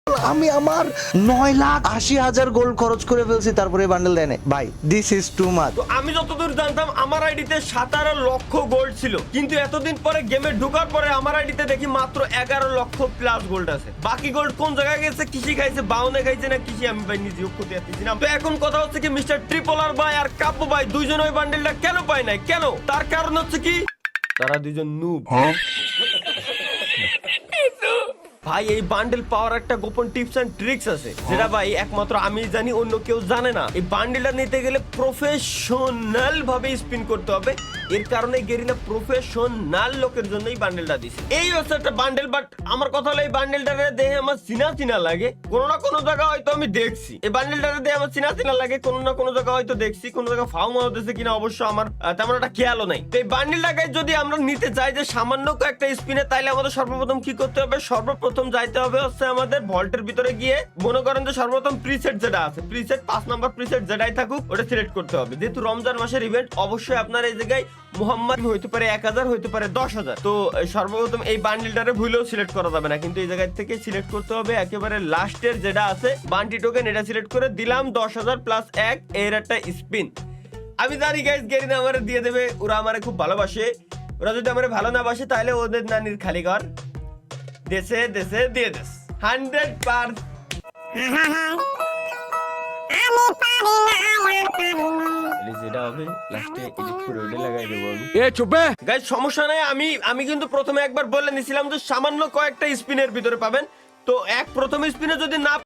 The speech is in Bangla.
আমি আমার 9,80,000 গোল্ড খরচ করে ফেলছি, তারপরে বান্ডেল দেয় নাই ভাই। This is too much. তো আমি যতদূর জানতাম আমার আইডিতে 17 লক্ষ গোল্ড ছিল, কিন্তু এতদিন পরে গেমে ঢোকার পরে আমার আইডিতে দেখি মাত্র 11 লক্ষ প্লাস গোল্ড আছে। বাকি গোল্ড কোন জায়গায় গেছে, কৃষি খাইছে, বাউনে খাইছে না কৃষি, আমি ভাই নিজেও ক্ষতি আসতেছি না। তো এখন কথা হচ্ছে কি, মিস্টার ট্রিপল আর ভাই আর কাব্য ভাই দুইজন ওই বান্ডেলটা কেন পায় নাই? কেন? তার কারণ হচ্ছে কি, তারা দুইজন নুব। ভাই এই বান্ডেল পাওয়ার একটা গোপন টিপস এন্ড ট্রিক্স আছে, যেটা ভাই একমাত্র আমি জানি, অন্য কেউ জানে না। এই বান্ডেলটা নিতে গেলে প্রফেশনাল ভাবে স্পিন করতে হবে। এর কারণে গেরিলা প্রফেশনাল লোকের জন্য এই বান্ডেলটা দিছে। এই হচ্ছে একটা বান্ডেল, বাট আমার কথা হলো এই বান্ডেলটা দেখে আমার চিনা চিনা লাগে। কোনো না কোনো জায়গা হয়তো আমি দেখছি এই বান্ডেলটা দেখে আমার চিনা চিনা লাগে, কোনো না কোনো জায়গা হয়তো দেখছি, কোনো জায়গা ফাউ মারতেছে কিনা অবশ্য আমার তেমন একটা খেয়ালও নাই। তো এই বান্ডেলটাকে যদি আমরা নিতে চাই যে সামান্য একটা স্পিনে, তাইলে আমাদের সর্বপ্রথম কি করতে হবে? সর্বপ্রথম যাইতে হবে হচ্ছে আমাদের ভল্টের ভিতরে গিয়ে, মনে করেন যে সর্বপ্রথম প্রিসেট যেটা আছে, প্রিসেট 5 নাম্বার প্রিসেট যেটাই থাকুক ওটা সিলেক্ট করতে হবে। যেহেতু রমজান মাসের ইভেন্ট, অবশ্যই আপনার এই জায়গায় মোহাম্মদ হইতে পারে 1000, হইতে পারে 10,000। তো সর্বপ্রথম এই বান্ডেলটারে ভুলেও সিলেক্ট করা যাবে না, কিন্তু এই জায়গা থেকে সিলেক্ট করতে হবে একেবারে লাস্টের যেটা আছে বান্টি টোকেন, এটা সিলেক্ট করে দিলাম 10,000 প্লাস 1 এর একটা স্পিন। আমি জানি গাইস গেরিনা আমারে দিয়ে দেবে, ওরা আমারে খুব ভালোবাসে। ওরা যদি আমারে ভালো না বাসে তাহলে ওদের নানির খালি ঘর দেশে দেশে দিয়ে দেশ 100%। যেটা হবে লাস্টে এডিট করে ওটা লাগাই দেবো আমি। গাইস সমস্যা নাই, আমি কিন্তু প্রথমে একবার বলে নিছিলাম যে সামান্য কয়েকটা স্পিনের ভিতরে পাবেন। তো প্রথম স্পিনে যদি না